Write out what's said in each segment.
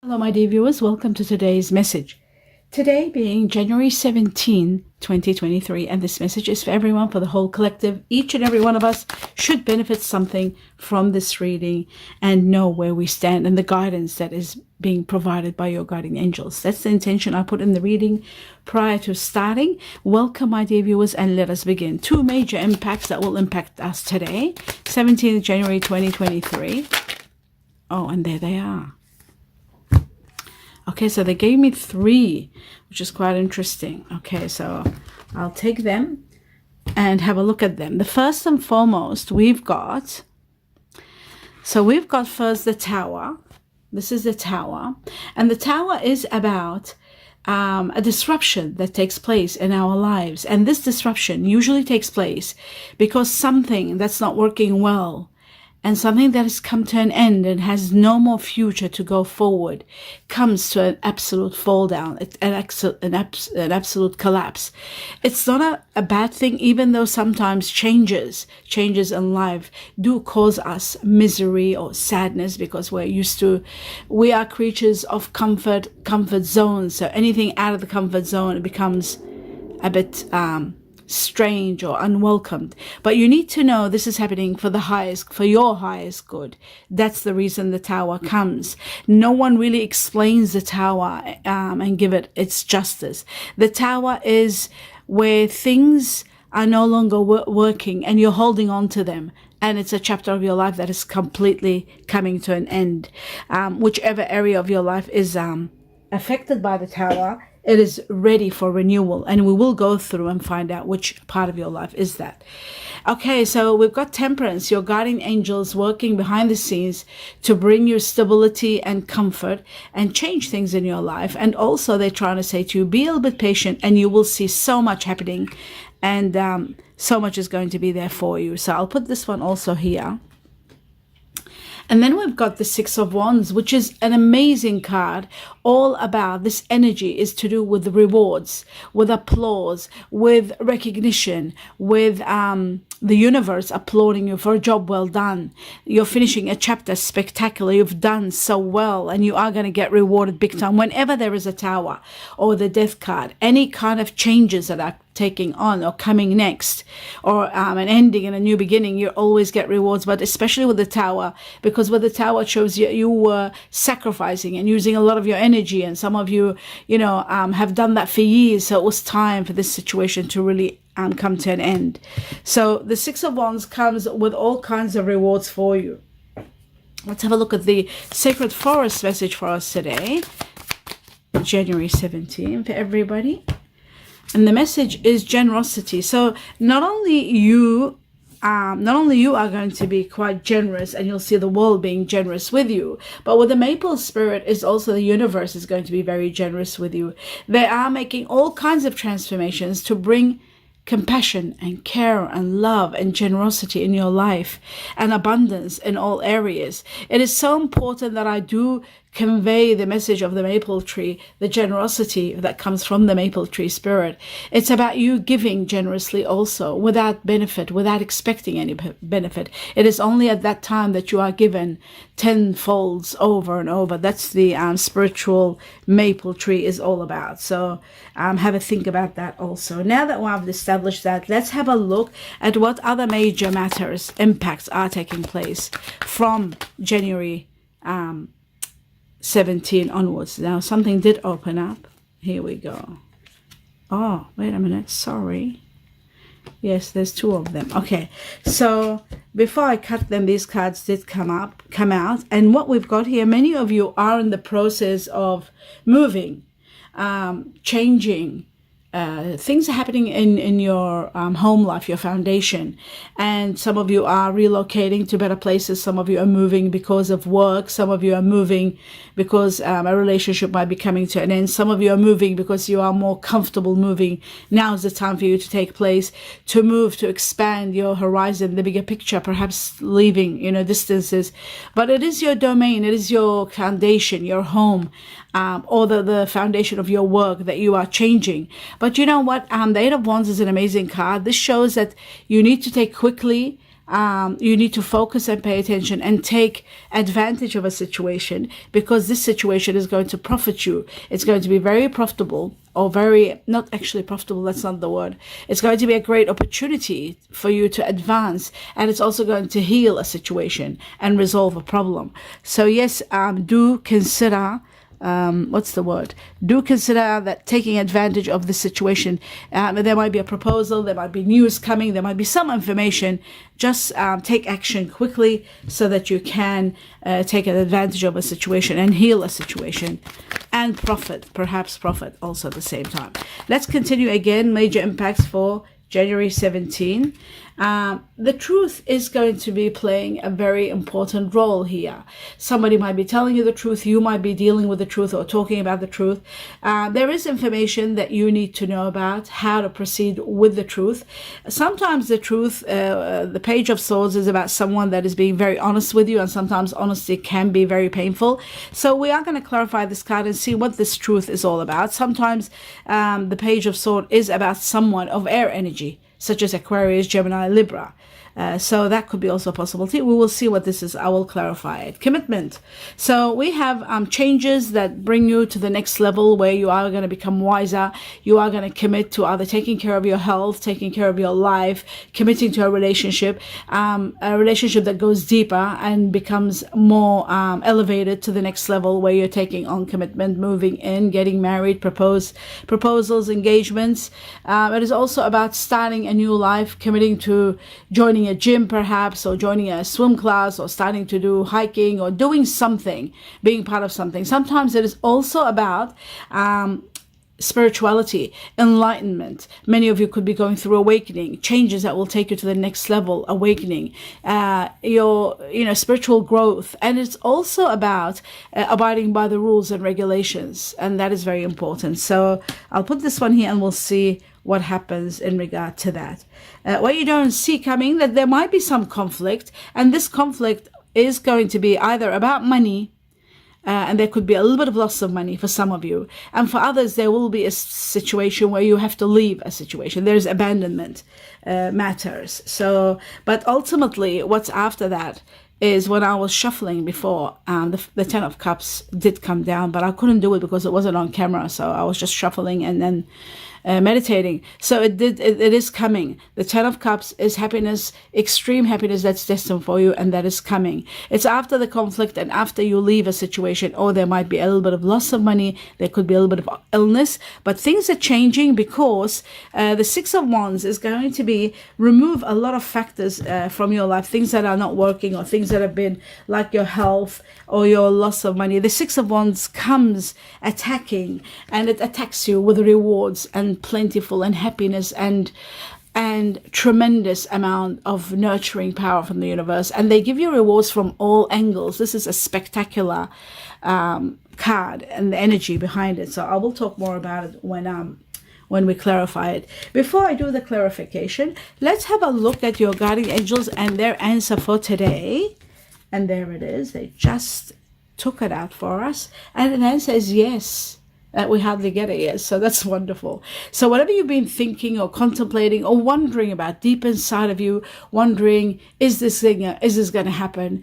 Hello, my dear viewers. Welcome to today's message. Today being January 17, 2023, and this message is for everyone, for the whole collective. Each and every one of us should benefit something from this reading and know where we stand and the guidance that is being provided by your guardian angels. That's the intention I put in the reading prior to starting. Welcome, my dear viewers, and let us begin. Two major impacts that will impact us today, 17th January 2023. Oh, and there they are. Okay, so they gave me three, which is quite interesting. Okay, so I'll take them and have a look at them. The first and foremost, we've got first the Tower. This is the Tower. And the Tower is about a disruption that takes place in our lives. And this disruption usually takes place because something that's not working well and something that has come to an end and has no more future to go forward comes to an absolute fall down, an absolute collapse. It's not a bad thing, even though sometimes changes in life do cause us misery or sadness, because we are creatures of comfort zones. So anything out of the comfort zone, it becomes a bit strange or unwelcomed. But you need to know this is happening for your highest good. That's the reason the Tower comes. No one really explains the Tower and give it its justice. The Tower is where things are no longer working and you're holding on to them, and it's a chapter of your life that is completely coming to an end. Whichever area of your life is affected by the Tower, it is ready for renewal, and we will go through and find out which part of your life is that. Okay, so we've got Temperance, your guardian angels working behind the scenes to bring you stability and comfort and change things in your life. And also they're trying to say to you, be a little bit patient and you will see so much happening, and so much is going to be there for you. So I'll put this one also here. And then we've got the Six of Wands, which is an amazing card. All about this energy is to do with rewards, with applause, with recognition, with the universe applauding you for a job well done. You're finishing a chapter spectacular. You've done so well, and you are going to get rewarded big time. Whenever there is a Tower or the Death card, any kind of changes that are taking on or coming next, or an ending and a new beginning, you always get rewards. But especially with the Tower, because with the Tower it shows you were sacrificing and using a lot of your energy, and some of you have done that for years, so it was time for this situation to really come to an end. So the Six of Wands comes with all kinds of rewards for you. Let's have a look at the Sacred Forest message for us today, January 17, for everybody. And the message is generosity. So not only you are going to be quite generous, and you'll see the world being generous with you, but with the Maple Spirit is also the universe is going to be very generous with you. They are making all kinds of transformations to bring compassion and care and love and generosity in your life, and abundance in all areas. It is so important that I do convey the message of the maple tree, the generosity that comes from the maple tree spirit. It's about you giving generously also, without benefit, without expecting any benefit. It is only at that time that you are given tenfolds over and over. That's the spiritual maple tree is all about. So have a think about that also. Now that we've established that, let's have a look at what other major matters, impacts are taking place from January 17 onwards. Now something did open up. Here we go. Oh, wait a minute. Sorry. Yes, there's two of them. Okay, so before I cut them, these cards did come out. And what we've got here, many of you are in the process of moving, changing. Things are happening in your home life, your foundation, and some of you are relocating to better places. Some of you are moving because of work. Some of you are moving because a relationship might be coming to an end. Some of you are moving because you are more comfortable moving. Now is the time for you to take place, to move, to expand your horizon, the bigger picture, perhaps leaving, distances. But it is your domain, it is your foundation, your home, or the foundation of your work that you are changing. But you know what? The Eight of Wands is an amazing card. This shows that you need to take quickly you need to focus and pay attention and take advantage of a situation, because this situation is going to profit you. It's going to be very profitable, or very, not actually profitable, that's not the word. It's going to be a great opportunity for you to advance, and it's also going to heal a situation and resolve a problem. So yes, do consider, do consider that taking advantage of the situation. There might be a proposal, there might be news coming, there might be some information. Just take action quickly so that you can take advantage of a situation and heal a situation, and perhaps profit also at the same time. Let's continue again. Major impacts for January 17. The truth is going to be playing a very important role here. Somebody might be telling you the truth. You might be dealing with the truth or talking about the truth. There is information that you need to know about how to proceed with the truth. Sometimes the truth, the Page of Swords, is about someone that is being very honest with you, and sometimes honesty can be very painful. So we are going to clarify this card and see what this truth is all about. Sometimes the Page of Swords is about someone of air energy, such as Aquarius, Gemini, Libra. So that could be also a possibility. We will see what this is. I will clarify it. Commitment. So we have changes that bring you to the next level, where you are going to become wiser. You are going to commit to either taking care of your health, taking care of your life, committing to a relationship that goes deeper and becomes more elevated to the next level, where you're taking on commitment, moving in, getting married, proposals, engagements. It is also about starting a new life, committing to joining a gym perhaps, or joining a swim class, or starting to do hiking, or doing something, being part of something. Sometimes it is also about spirituality, enlightenment. Many of you could be going through awakening, changes that will take you to the next level, awakening, your spiritual growth. And it's also about abiding by the rules and regulations, and that is very important. So I'll put this one here and we'll see what happens in regard to that. What you don't see coming, that there might be some conflict, and this conflict is going to be either about money, and there could be a little bit of loss of money for some of you, and for others there will be a situation where you have to leave a situation. There's abandonment matters. So, but ultimately what's after that is, when I was shuffling before, the Ten of Cups did come down, but I couldn't do it because it wasn't on camera. So I was just shuffling and then meditating. So it is coming. The Ten of Cups is happiness, extreme happiness that's destined for you, and that is coming. It's after the conflict and after you leave a situation, or there might be a little bit of loss of money, there could be a little bit of illness, but things are changing, because the Six of Wands is going to be remove a lot of factors from your life, things that are not working, or things that have been like your health or your loss of money. The Six of Wands comes attacking, and it attacks you with rewards and plentiful and happiness and tremendous amount of nurturing power from the universe, and they give you rewards from all angles. This is a spectacular card, and the energy behind it. So I will talk more about it when we clarify it. Before I do the clarification, let's have a look at your guardian angels and their answer for today. And there it is. They just took it out for us, and the answer is yes. We hardly get a yes, so that's wonderful. So whatever you've been thinking or contemplating or wondering about deep inside of you, wondering, is this going to happen?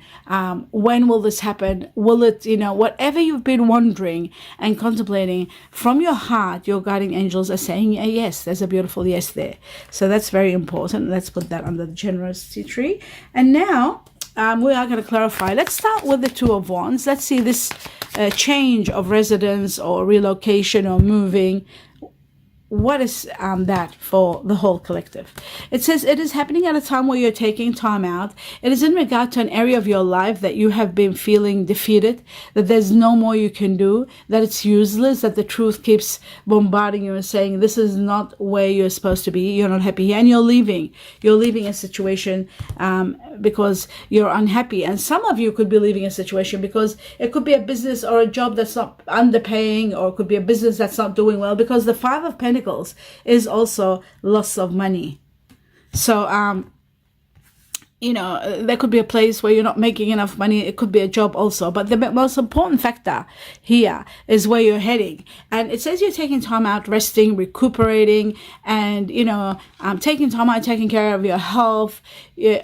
When will this happen? Will it, whatever you've been wondering and contemplating, from your heart, your guardian angels are saying a yes. There's a beautiful yes there. So that's very important. Let's put that under the generosity tree. And now we are going to clarify. Let's start with the Two of Wands. Let's see this change of residence or relocation or moving. What is that for the whole collective? It says it is happening at a time where you're taking time out. It is in regard to an area of your life that you have been feeling defeated, that there's no more you can do, that it's useless, that the truth keeps bombarding you and saying this is not where you're supposed to be, you're not happy here, and you're leaving. You're leaving a situation because you're unhappy. And some of you could be leaving a situation because it could be a business or a job that's not underpaying, or it could be a business that's not doing well, because the Five of Pentacles is also loss of money. So there could be a place where you're not making enough money. It could be a job also. But the most important factor here is where you're heading. And it says you're taking time out, resting, recuperating, and, taking time out, taking care of your health,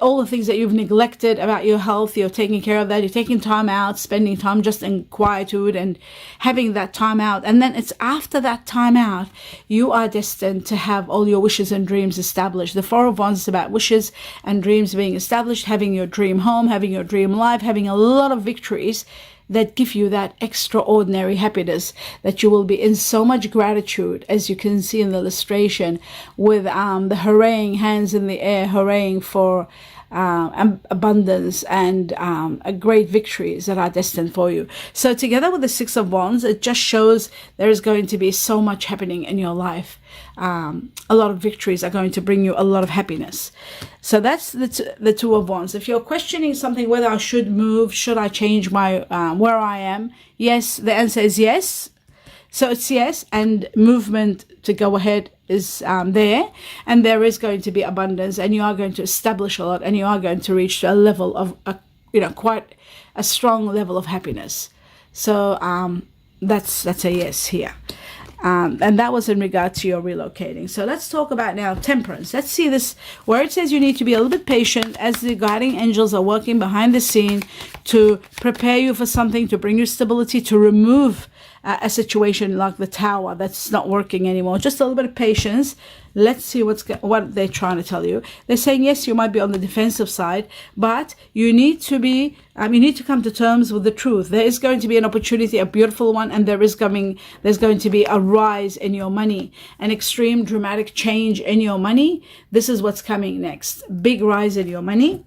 all the things that you've neglected about your health. You're taking care of that. You're taking time out, spending time just in quietude and having that time out. And then it's after that time out, you are destined to have all your wishes and dreams established. The Four of Wands is about wishes and dreams being established, having your dream home, having your dream life, having a lot of victories that give you that extraordinary happiness, that you will be in so much gratitude, as you can see in the illustration, with the hurraying, hands in the air, hurraying for abundance and great victories that are destined for you. So together with the Six of Wands, it just shows there is going to be so much happening in your life. A lot of victories are going to bring you a lot of happiness. So that's the Two of Wands. If you're questioning something, whether I should move, should I change my where I am? Yes, the answer is yes. So it's yes, and movement to go ahead is there, and there is going to be abundance, and you are going to establish a lot, and you are going to reach a level of quite a strong level of happiness. So that's a yes here. And that was in regard to your relocating. So let's talk about now temperance. Let's see this, where it says you need to be a little bit patient as the guiding angels are working behind the scene to prepare you for something, to bring you stability, to remove a situation like the tower that's not working anymore. Just a little bit of patience. Let's see what they're trying to tell you. They're saying, yes, you might be on the defensive side, but you need to be, you need to come to terms with the truth. There is going to be an opportunity, a beautiful one, and there's going to be a rise in your money, an extreme dramatic change in your money. This is what's coming next. Big rise in your money.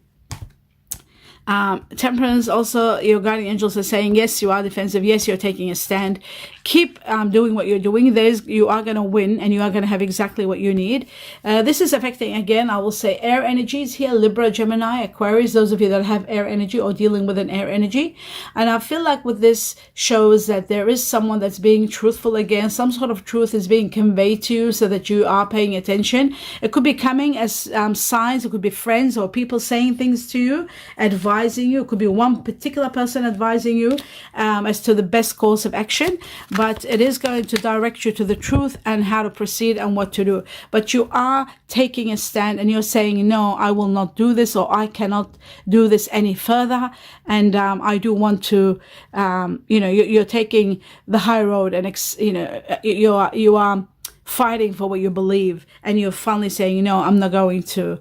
Temperance, also your guardian angels are saying, yes, you are defensive, yes, you're taking a stand, keep doing what you're doing. You are going to win, and you are going to have exactly what you need. This is affecting, again, I will say, air energies here: Libra, Gemini, Aquarius, those of you that have air energy or dealing with an air energy. And I feel like with this shows that there is someone that's being truthful again. Some sort of truth is being conveyed to you so that you are paying attention. It could be coming as signs. It could be friends or people saying things to you, advising you. It could be one particular person advising you as to the best course of action, but it is going to direct you to the truth and how to proceed and what to do. But you are taking a stand, and you're saying, no, I will not do this, or I cannot do this any further, and I do want to, you're taking the high road, and you are fighting for what you believe, and you're finally saying, no, I'm not going to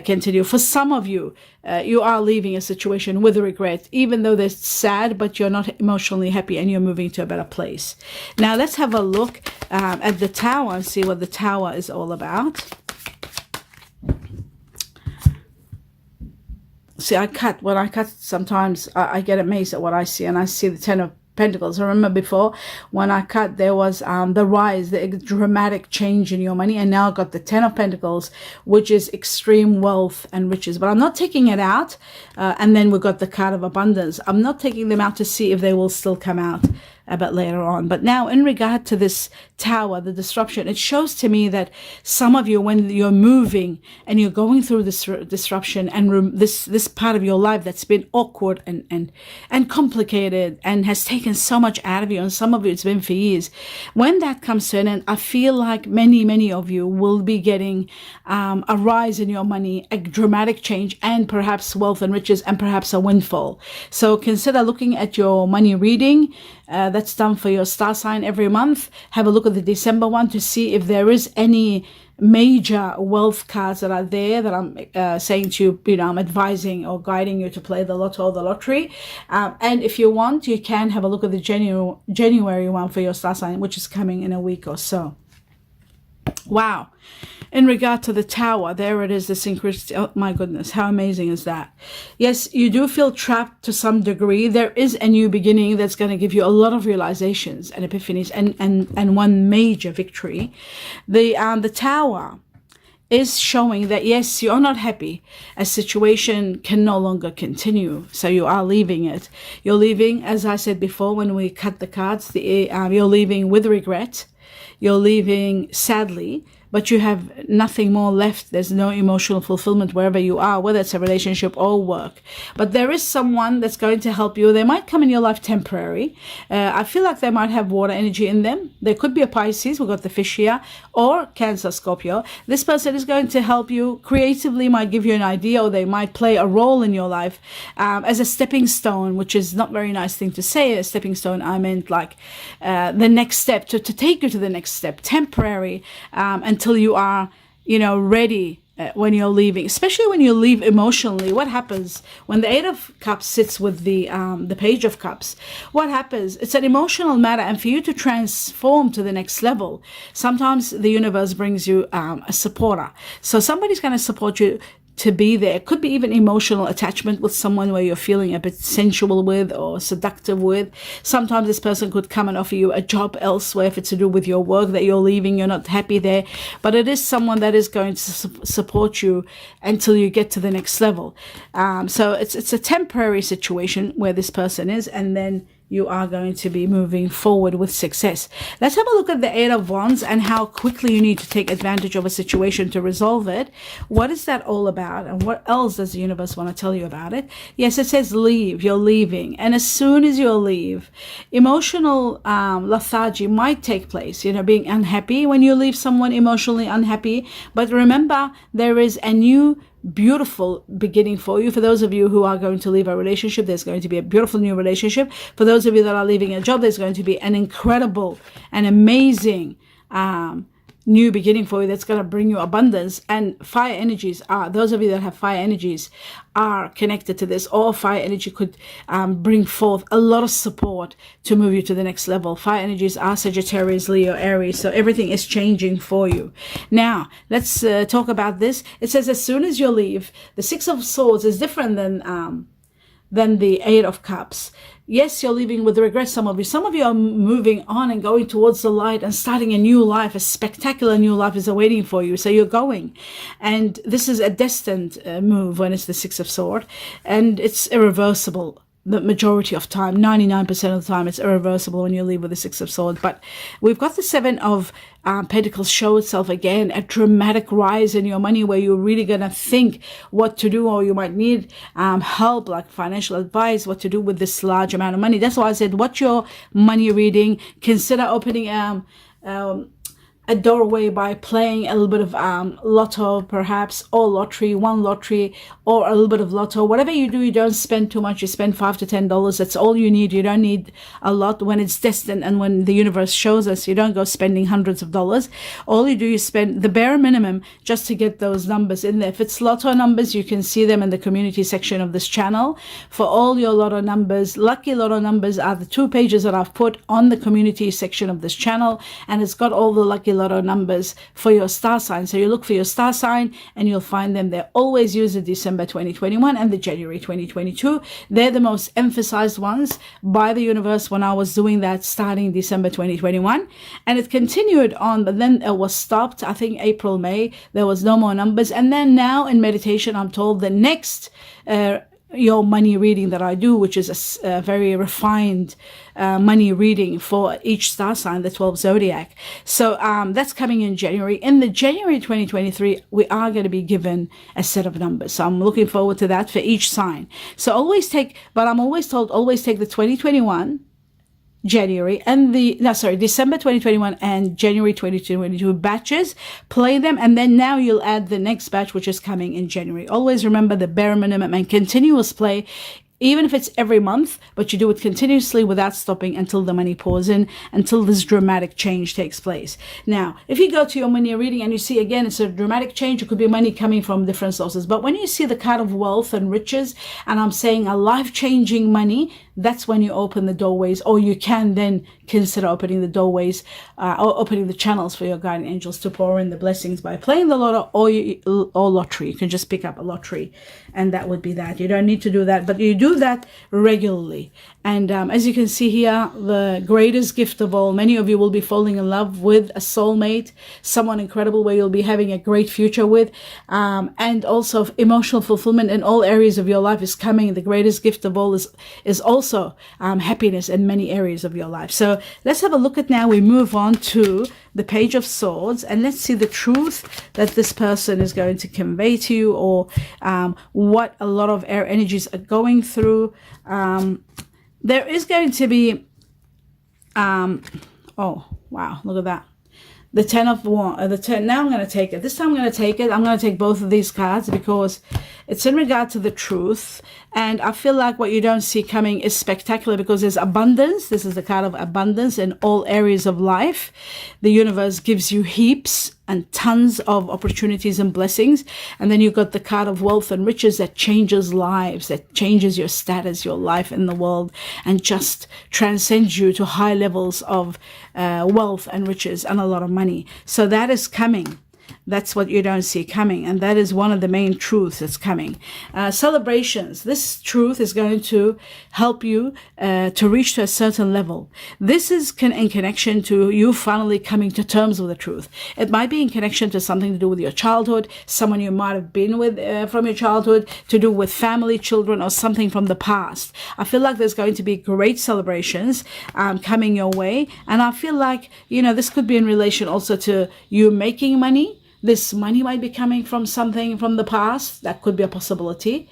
continue. For some of you, you are leaving a situation with regret, even though it's sad, but you're not emotionally happy, and you're moving to a better place. Now let's have a look at the tower and see what the tower is all about. See, when I cut, sometimes I get amazed at what I see, and I see the Ten of Pentacles. I remember before when I cut, there was the rise, the dramatic change in your money, and now I got the Ten of Pentacles, which is extreme wealth and riches. But I'm not taking it out, and then we got the card of abundance. I'm not taking them out to see if they will still come out a bit later on. But now, in regard to this tower, the disruption, it shows to me that some of you, when you're moving and you're going through this disruption and this part of your life that's been awkward and complicated and has taken so much out of you, and some of you it's been for years, when that comes to an end, I feel like many of you will be getting a rise in your money, a dramatic change, and perhaps wealth and riches, and perhaps a windfall. So consider looking at your money reading. That's done for your star sign every month. Have a look at the December one to see if there is any major wealth cards that are there that I'm saying to you, I'm advising or guiding you to play the lotto or the lottery. And if you want, you can have a look at the January one for your star sign, which is coming in a week or so. Wow. In regard to the tower, there it is, the synchronicity. Oh my goodness, how amazing is that? Yes, you do feel trapped to some degree. There is a new beginning that's going to give you a lot of realizations and epiphanies, and one major victory. The tower is showing that, yes, you're not happy. A situation can no longer continue, so you are leaving it. You're leaving, as I said before when we cut the cards, you're leaving with regret. You're leaving sadly, but you have nothing more left. There's no emotional fulfillment wherever you are, whether it's a relationship or work. But there is someone that's going to help you. They might come in your life temporary. I feel like they might have water energy in them. There could be a Pisces, we've got the fish here, or Cancer, Scorpio. This person is going to help you creatively, might give you an idea, or they might play a role in your life as a stepping stone, which is not a very nice thing to say. A stepping stone, I meant like the next step, to take you to the next step, temporary, until you are, ready when you're leaving, especially when you leave emotionally. What happens when the Eight of Cups sits with the Page of Cups? What happens? It's an emotional matter, and for you to transform to the next level, sometimes the universe brings you a supporter. So somebody's going to support you to be there. It could be even emotional attachment with someone where you're feeling a bit sensual with or seductive with. Sometimes this person could come and offer you a job elsewhere if it's to do with your work that you're leaving, you're not happy there. But it is someone that is going to support you until you get to the next level. So it's a temporary situation where this person is, and then you are going to be moving forward with success. Let's have a look at the Eight of Wands and how quickly you need to take advantage of a situation to resolve it. What is that all about? And what else does the universe want to tell you about it? Yes, it says leave. You're leaving. And as soon as you leave, emotional lethargy might take place. Being unhappy when you leave someone, emotionally unhappy. But remember, there is a new beautiful beginning for you. For those of you who are going to leave a relationship, there's going to be a beautiful new relationship. For those of you that are leaving a job, there's going to be an incredible and amazing new beginning for you that's going to bring you abundance. And fire energies those of you that have fire energies are connected to this, or fire energy could bring forth a lot of support to move you to the next level. Fire energies are Sagittarius, Leo, Aries, so everything is changing for you. Now let's talk about this. It says as soon as you leave, the Six of Swords is different than the Eight of Cups. Yes, you're leaving with regret, some of you. Some of you are moving on and going towards the light and starting a new life. A spectacular new life is awaiting for you. So you're going. And this is a destined move when it's the Six of Swords. And it's irreversible. The majority of time, 99% of the time, it's irreversible when you leave with the Six of Swords. But we've got the Seven of Pentacles show itself again, a dramatic rise in your money where you're really going to think what to do, or you might need help, like financial advice, what to do with this large amount of money. That's why I said, what's your money reading? Consider opening a doorway by playing a little bit of lotto perhaps, or lottery, one lottery, or a little bit of lotto. Whatever you do, you don't spend too much. You spend $5 to $10. That's all you need. You don't need a lot when it's destined, and when the universe shows us, you don't go spending hundreds of dollars. All you do is spend the bare minimum just to get those numbers in there. If it's lotto numbers, you can see them in the community section of this channel. For all your lotto numbers, lucky lotto numbers are the 2 pages that I've put on the community section of this channel, and it's got all the lucky lotto numbers for your star sign. So you look for your star sign and you'll find them. They're always used in December 2021 and the January 2022. They're the most emphasized ones by the universe when I was doing that starting December 2021. And it continued on, but then it was stopped. I think April, May, there was no more numbers. And then now in meditation, I'm told the next your money reading that I do, which is a very refined money reading for each star sign, the 12 zodiac. So that's coming in January. In the January 2023, we are going to be given a set of numbers. So I'm looking forward to that for each sign. So I'm always told, always take the 2021 January and December 2021 and January 2022 batches, play them, and then now you'll add the next batch, which is coming in January. Always remember the bare minimum and continuous play, even if it's every month, but you do it continuously without stopping until the money pours in, until this dramatic change takes place. Now, if you go to your money reading and you see, again, it's a dramatic change, it could be money coming from different sources. But when you see the card of wealth and riches, and I'm saying a life-changing money, that's when you open the doorways, or you can then consider opening the doorways or opening the channels for your guardian angels to pour in the blessings by playing the lotto or lottery. You can just pick up a lottery, and that would be that. You don't need to do that, but you do that regularly. And as you can see here, the greatest gift of all, many of you will be falling in love with a soulmate, someone incredible where you'll be having a great future with, and also emotional fulfillment in all areas of your life is coming. The greatest gift of all is also also happiness in many areas of your life. So let's have a look at now. We move on to the Page of Swords, and let's see the truth that this person is going to convey to you, or what a lot of air energies are going through. There is going to be, oh, wow, look at that. The 10 of Wands, now I'm going to take it. This time I'm going to take it. I'm going to take both of these cards because it's in regard to the truth. And I feel like what you don't see coming is spectacular because there's abundance. This is the card of abundance in all areas of life. The universe gives you heaps and tons of opportunities and blessings. And then you've got the card of wealth and riches that changes lives, that changes your status, your life in the world, and just transcends you to high levels of wealth and riches and a lot of money. So that is coming. That's what you don't see coming, and that is one of the main truths that's coming. Celebrations. This truth is going to help you to reach to a certain level. This is in connection to you finally coming to terms with the truth. It might be in connection to something to do with your childhood, someone you might have been with from your childhood, to do with family, children, or something from the past. I feel like there's going to be great celebrations coming your way, and I feel like, you know, this could be in relation also to you making money. This money might be coming from something from the past. That could be a possibility.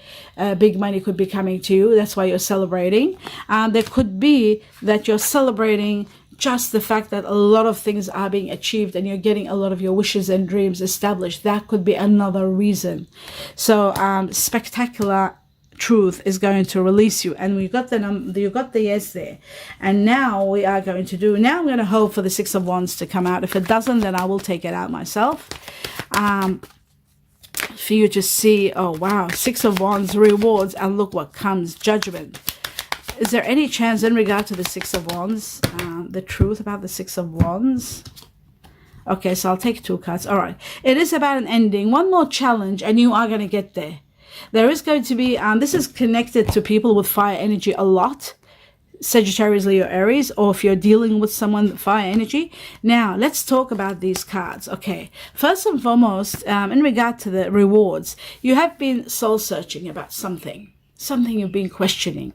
Big money could be coming to you. That's why you're celebrating. There could be that you're celebrating just the fact that a lot of things are being achieved and you're getting a lot of your wishes and dreams established. That could be another reason. So spectacular truth is going to release you, and you got the yes there. And now we are going to do, now I'm going to hope for the Six of Wands to come out. If it doesn't, then I will take it out myself, for you to see. Oh wow, Six of Wands, rewards, and look what comes, judgment. Is there any chance in regard to the Six of Wands, the truth about the Six of Wands? Okay, so I'll take two cards. All right, it is about an ending, one more challenge, and you are going to get there. There is going to be, this is connected to people with fire energy a lot. Sagittarius, Leo, Aries, or if you're dealing with someone with fire energy. Now, let's talk about these cards. Okay, first and foremost, in regard to the rewards, you have been soul searching about something you've been questioning,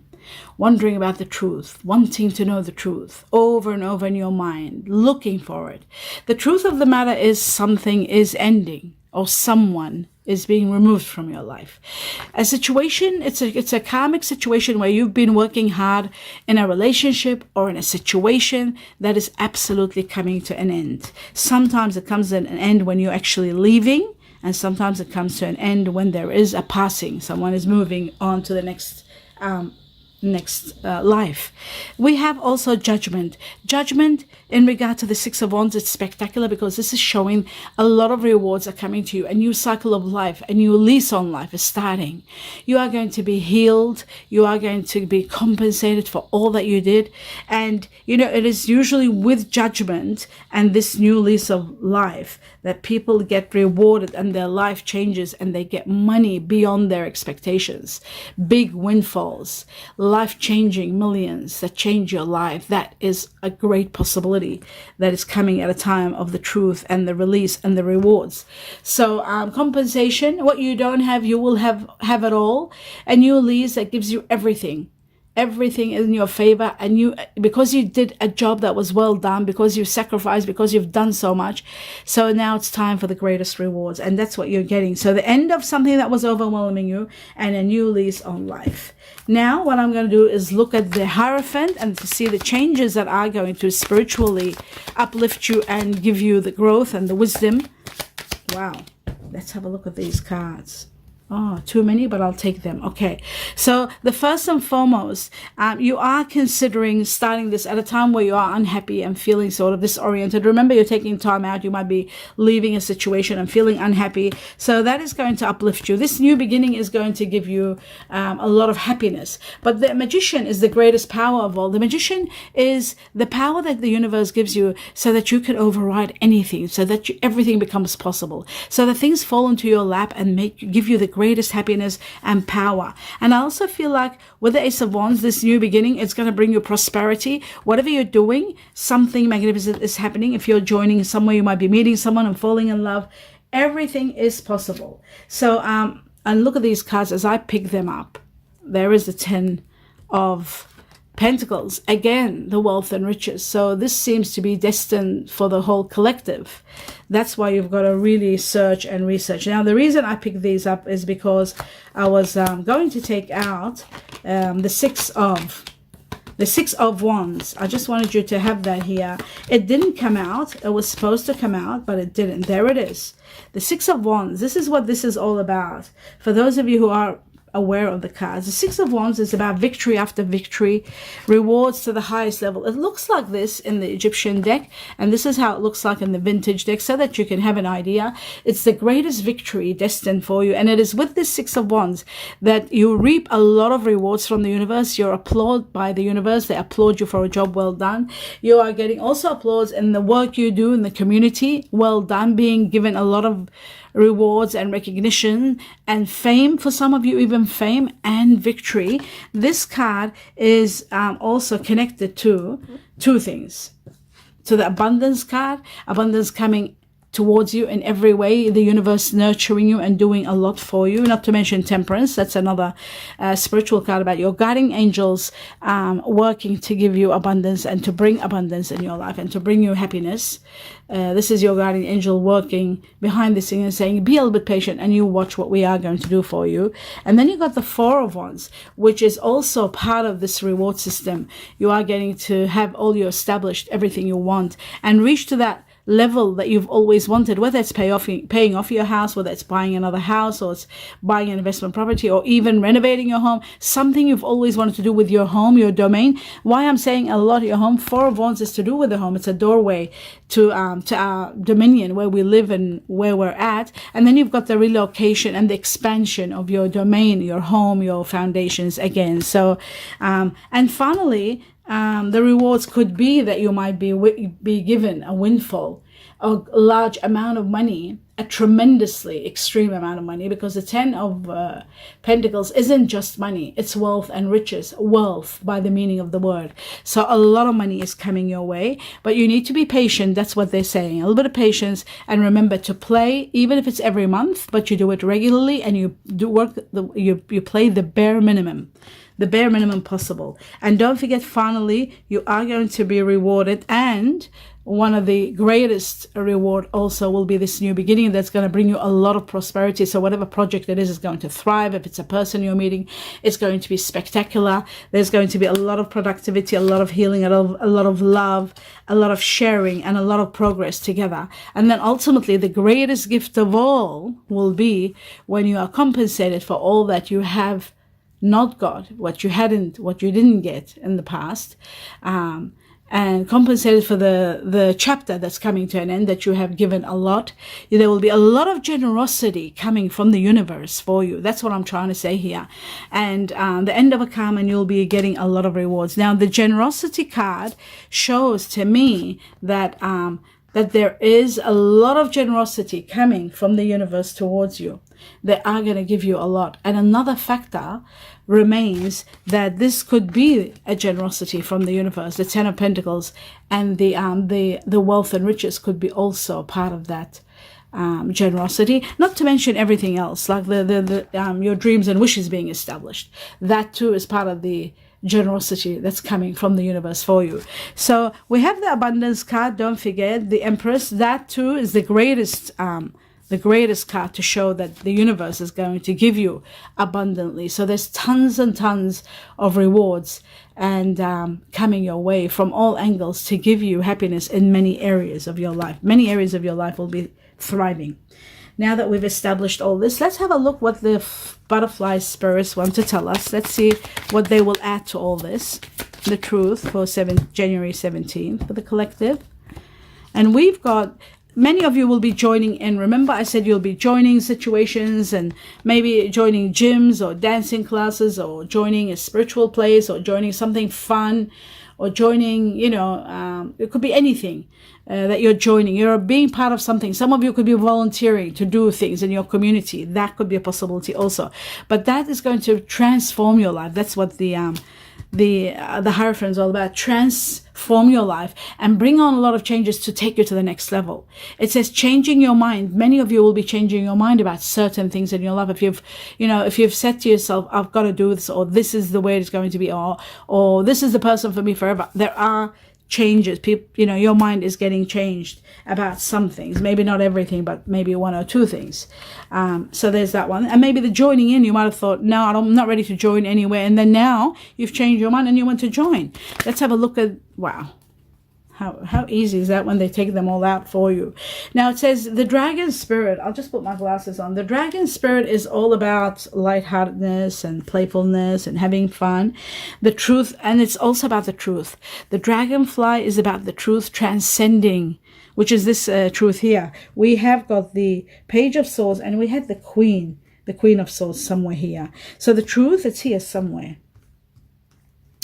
wondering about the truth, wanting to know the truth over and over in your mind, looking for it. The truth of the matter is something is ending, or someone is being removed from your life. A situation, it's a karmic situation where you've been working hard in a relationship or in a situation that is absolutely coming to an end. Sometimes it comes to an end when you're actually leaving, and sometimes it comes to an end when there is a passing. Someone is moving on to the next life. We have also judgment. Judgment in regard to the Six of Wands, it's spectacular because this is showing a lot of rewards are coming to you. A new cycle of life, a new lease on life is starting. You are going to be healed. You are going to be compensated for all that you did. And, you know, it is usually with judgment and this new lease of life that people get rewarded and their life changes and they get money beyond their expectations. Big windfalls, life-changing millions that change your life. That is a great possibility that is coming at a time of the truth and the release and the rewards. So compensation, what you don't have, you will have it all. A new lease that gives you everything in your favor, and you, because you did a job that was well done, because you sacrificed, because you've done so much. So now it's time for the greatest rewards, and that's what you're getting. So the end of something that was overwhelming you and a new lease on life. Now what I'm going to do is look at the Hierophant and to see the changes that are going to spiritually uplift you and give you the growth and the wisdom. Wow, let's have a look at these cards. Oh, too many, but I'll take them. Okay, so the first and foremost, you are considering starting this at a time where you are unhappy and feeling sort of disoriented. Remember, you're taking time out. You might be leaving a situation and feeling unhappy. So that is going to uplift you. This new beginning is going to give you a lot of happiness. But the Magician is the greatest power of all. The Magician is the power that the universe gives you so that you can override anything, so that everything becomes possible, so that things fall into your lap and give you the greatest happiness and power. And I also feel like with the Ace of Wands, this new beginning, it's going to bring you prosperity. Whatever you're doing, something magnificent is happening. If you're joining somewhere, you might be meeting someone and falling in love. Everything is possible. So, and look at these cards as I pick them up. There is the 10 of Pentacles, again, the wealth and riches. So this seems to be destined for the whole collective. That's why you've got to really search and research. Now, the reason I picked these up is because I was going to take out the Six of Wands. I just wanted you to have that here. It didn't come out. It was supposed to come out, but it didn't. There it is. The Six of Wands. This is what this is all about. For those of you who are aware of the cards, the Six of Wands is about victory after victory, rewards to the highest level. It looks like this in the Egyptian deck, and this is how it looks like in the vintage deck, so that you can have an idea. It's the greatest victory destined for you, and it is with this Six of Wands that you reap a lot of rewards from the universe. You're applauded by the universe. They applaud you for a job well done. You are getting also applause in the work you do in the community. Well done, being given a lot of rewards and recognition and fame, for some of you even fame and victory. This card is also connected to two things. To the abundance card, abundance coming towards you in every way, the universe nurturing you and doing a lot for you, not to mention temperance. That's another spiritual card about your guiding angels working to give you abundance and to bring abundance in your life and to bring you happiness. This is your guardian angel working behind the scene and saying, be a little bit patient and you watch what we are going to do for you. And then you got the Four of Wands, which is also part of this reward system. You are getting to have all your established, everything you want, and reach to that level that you've always wanted, whether it's paying off your house, whether it's buying another house, or it's buying an investment property, or even renovating your home, something you've always wanted to do with your home, your domain. Why I'm saying a lot of your home, Four of Wands is to do with the home. It's a doorway to our dominion, where we live and where we're at. And then you've got the relocation and the expansion of your domain, your home, your foundations again. So, and finally, the rewards could be that you might be given a windfall, a large amount of money, a tremendously extreme amount of money, because the Ten of Pentacles isn't just money, it's wealth and riches, wealth by the meaning of the word. So a lot of money is coming your way, but you need to be patient. That's what they're saying, a little bit of patience, and remember to play, even if it's every month, but you do it regularly, and you do work, you play the bare minimum possible. And don't forget, finally, you are going to be rewarded, and one of the greatest reward also will be this new beginning that's going to bring you a lot of prosperity. So whatever project it is going to thrive. If it's a person you're meeting, it's going to be spectacular. There's going to be a lot of productivity, a lot of healing, a lot of love, a lot of sharing, and a lot of progress together. And then ultimately, the greatest gift of all will be when you are compensated for all that you have not got, what you didn't get in the past, and compensated for the chapter that's coming to an end, that you have given a lot. There will be a lot of generosity coming from the universe for you. That's what I'm trying to say here. And the end of a calm, and you'll be getting a lot of rewards. Now, the generosity card shows to me that that there is a lot of generosity coming from the universe towards you. They are going to give you a lot. And another factor remains that this could be a generosity from the universe. The Ten of Pentacles and the wealth and riches could be also part of that generosity. Not to mention everything else, like your dreams and wishes being established. That too is part of the generosity that's coming from the universe for you. So we have the abundance card. Don't forget the Empress. That too is the greatest card to show that the universe is going to give you abundantly. So there's tons and tons of rewards and coming your way from all angles to give you happiness in many areas of your life. Many areas of your life will be thriving. Now that we've established all this, let's have a look what the butterfly spirits want to tell us. Let's see what they will add to all this. The truth for January 17th for the collective. And we've got, many of you will be joining in. Remember, I said you'll be joining situations and maybe joining gyms or dancing classes or joining a spiritual place or joining something fun or joining, it could be anything that you're joining. You're being part of something. Some of you could be volunteering to do things in your community. That could be a possibility also. But that is going to transform your life. That's what the the Hierophant is all about transform your life and bring on a lot of changes to take you to the next level. It says changing your mind. Many of you will be changing your mind about certain things in your life. If you've said to yourself, I've got to do this, or this is the way it's going to be, or this is the person for me forever. There are changes. People, your mind is getting changed about some things, maybe not everything, but maybe one or two things. So there's that one. And maybe the joining in, you might have thought, no, I'm not ready to join anywhere, and then now you've changed your mind and you want to join. Let's have a look at, wow, how easy is that when they take them all out for you. Now it says the dragon spirit. I'll just put my glasses on. The dragon spirit is all about lightheartedness and playfulness and having fun. The truth, and it's also about the truth. The dragonfly is about the truth transcending, which is this truth here. We have got the Page of Swords, and we had the Queen of Swords somewhere here. So the truth, it's here somewhere.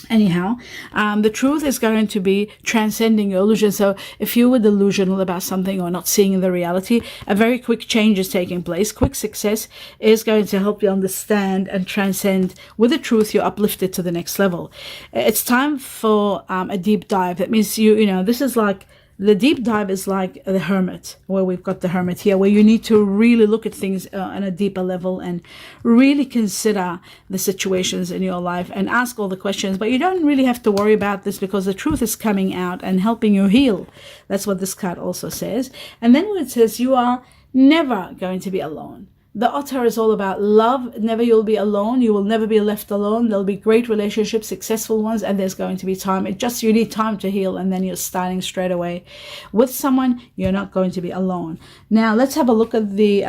Anyhow, the truth is going to be transcending your illusion. So if you were delusional about something or not seeing the reality, a very quick change is taking place. Quick success is going to help you understand and transcend. With the truth, you're uplifted to the next level. It's time for a deep dive. That means this is like, the deep dive is like the Hermit, where we've got the Hermit here, where you need to really look at things on a deeper level and really consider the situations in your life and ask all the questions. But you don't really have to worry about this because the truth is coming out and helping you heal. That's what this card also says. And then when it says you are never going to be alone. The Otter is all about love. Never you'll be alone. You will never be left alone. There'll be great relationships, successful ones, and there's going to be time. You need time to heal, and then you're starting straight away with someone. You're not going to be alone. Now let's have a look at the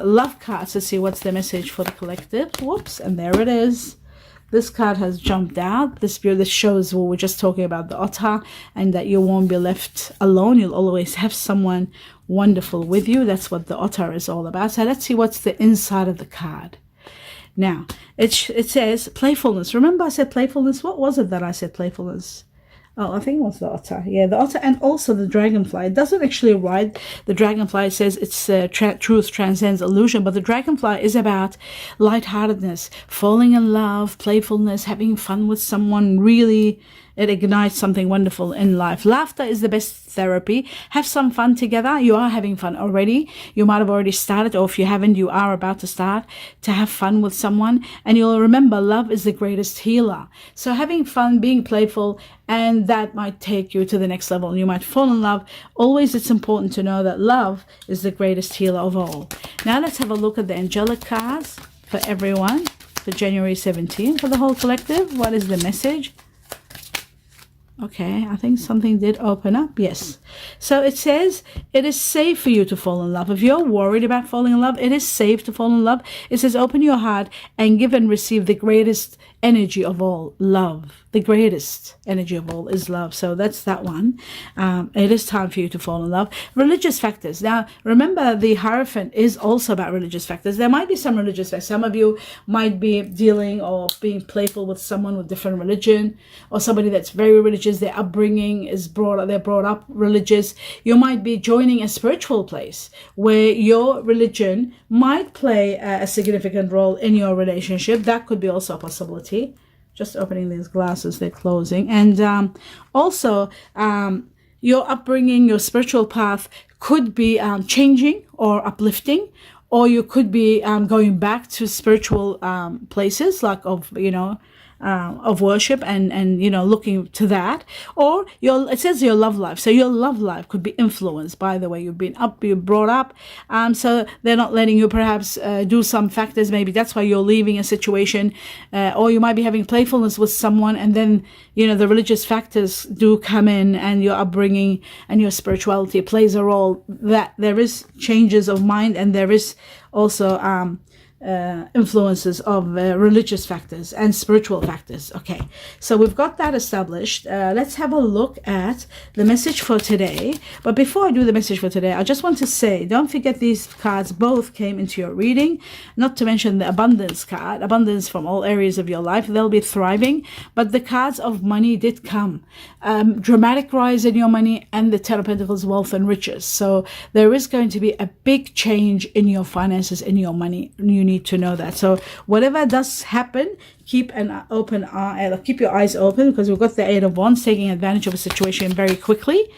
love cards to see what's the message for the collective. Whoops, and there it is. This card has jumped out. This shows what we're just talking about, the Otter, and that you won't be left alone. You'll always have someone wonderful with you. That's what the Otter is all about. So let's see what's the inside of the card. Now, it says playfulness. Remember I said playfulness? What was it that I said playfulness? Oh, I think it was the Otter. Yeah, the Otter, and also the Dragonfly. It doesn't actually write the Dragonfly. It says it's truth transcends illusion, but the Dragonfly is about lightheartedness, falling in love, playfulness, having fun with someone. Really, it ignites something wonderful in life. Laughter is the best therapy. Have some fun together. You are having fun already. You might have already started, or if you haven't, you are about to start to have fun with someone. And you'll remember love is the greatest healer. So having fun, being playful, and that might take you to the next level. You might fall in love. Always it's important to know that love is the greatest healer of all. Now let's have a look at the angelic cards for everyone for January 17th for the whole collective. What is the message? Okay, I think something did open up. Yes. So it says it is safe for you to fall in love. If you're worried about falling in love, it is safe to fall in love. It says open your heart and give and receive the greatest energy of all, love. The greatest energy of all is love. So that's that one. It is time for you to fall in love. Religious factors. Now, remember the Hierophant is also about religious factors. There might be some religious factors. Some of you might be dealing or being playful with someone with different religion, or somebody that's very religious. Their upbringing is they're brought up religious. You might be joining a spiritual place where your religion might play a significant role in your relationship. That could be also a possibility. Just opening these glasses, they're closing. And also your upbringing, your spiritual path could be changing or uplifting, or you could be going back to spiritual places like of worship and looking to that. Or it says your love life. So your love life could be influenced by the way you've brought up. So they're not letting you perhaps do some factors. Maybe that's why you're leaving a situation, or you might be having playfulness with someone, and then the religious factors do come in, and your upbringing and your spirituality plays a role. That there is changes of mind, and there is also influences of religious factors and spiritual factors. Okay, so we've got that established. Let's have a look at the message for today. But before I do the message for today, I just want to say, don't forget these cards both came into your reading, not to mention the abundance card, abundance from all areas of your life. They'll be thriving, but the cards of money did come. Dramatic rise in your money, and the Ten of Pentacles, wealth and riches. So there is going to be a big change in your finances, in your money. You need to know that. So whatever does happen, keep an open eye, keep your eyes open, because we've got the Eight of Wands taking advantage of a situation very quickly.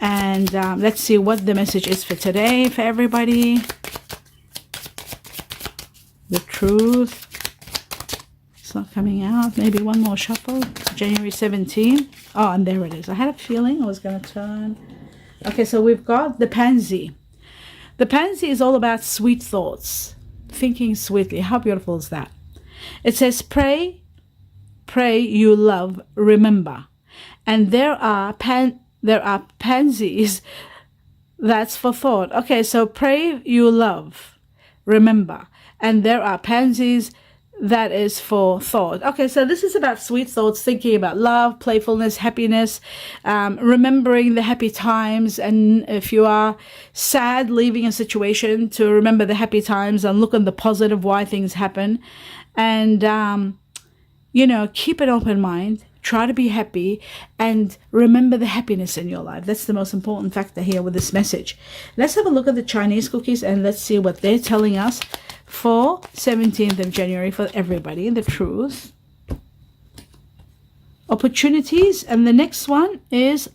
And let's see what the message is for today for everybody. The Truth. It's not coming out. Maybe one more shuffle. January 17th. Oh, and there it is. I had a feeling I was going to turn. Okay, so we've got the Pansy. The Pansy is all about sweet thoughts. Thinking sweetly. How beautiful is that? It says, pray, you love, remember. And there are pansies. That's for thought. Okay, so pray, you love, remember. And there are pansies. That is for thought. Okay, so this is about sweet thoughts, thinking about love, playfulness, happiness, remembering the happy times. And if you are sad leaving a situation, to remember the happy times and look on the positive why things happen. And, you know, keep an open mind. Try to be happy and remember the happiness in your life. That's the most important factor here with this message. Let's have a look at the Chinese cookies and let's see what they're telling us for 17th of January for everybody. The Truth. Opportunities. And the next one is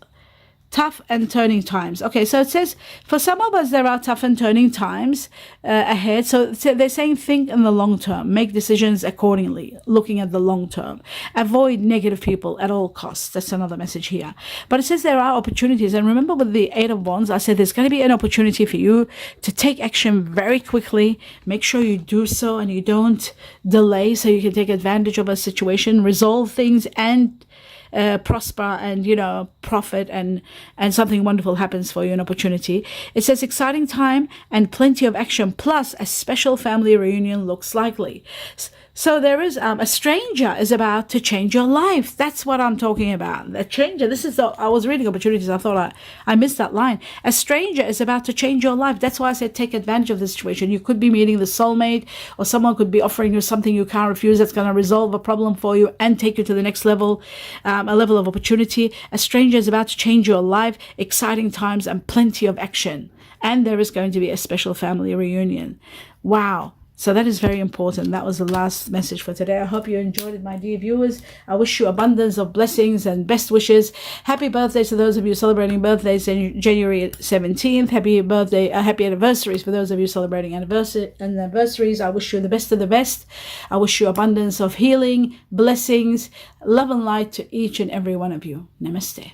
tough and turning times. Okay, so it says for some of us there are tough and turning times ahead. So they're saying think in the long term, make decisions accordingly, looking at the long term, avoid negative people at all costs. That's another message here. But it says there are opportunities, and remember with the Eight of Wands, I said there's going to be an opportunity for you to take action very quickly. Make sure you do so and you don't delay, so you can take advantage of a situation, resolve things, and prosper and, you know, profit, and something wonderful happens for you, an opportunity. It says exciting time and plenty of action, plus a special family reunion looks likely. So there is a stranger is about to change your life. That's what I'm talking about. A stranger. This is I was reading opportunities. I thought I missed that line. A stranger is about to change your life. That's why I said take advantage of the situation. You could be meeting the soulmate, or someone could be offering you something you can't refuse. That's going to resolve a problem for you and take you to the next level, a level of opportunity. A stranger is about to change your life. Exciting times and plenty of action. And there is going to be a special family reunion. Wow. So that is very important. That was the last message for today. I hope you enjoyed it, my dear viewers. I wish you abundance of blessings and best wishes. Happy birthdays to those of you celebrating birthdays in January 17th. Happy birthday, happy anniversaries for those of you celebrating anniversaries. I wish you the best of the best. I wish you abundance of healing, blessings, love and light to each and every one of you. Namaste.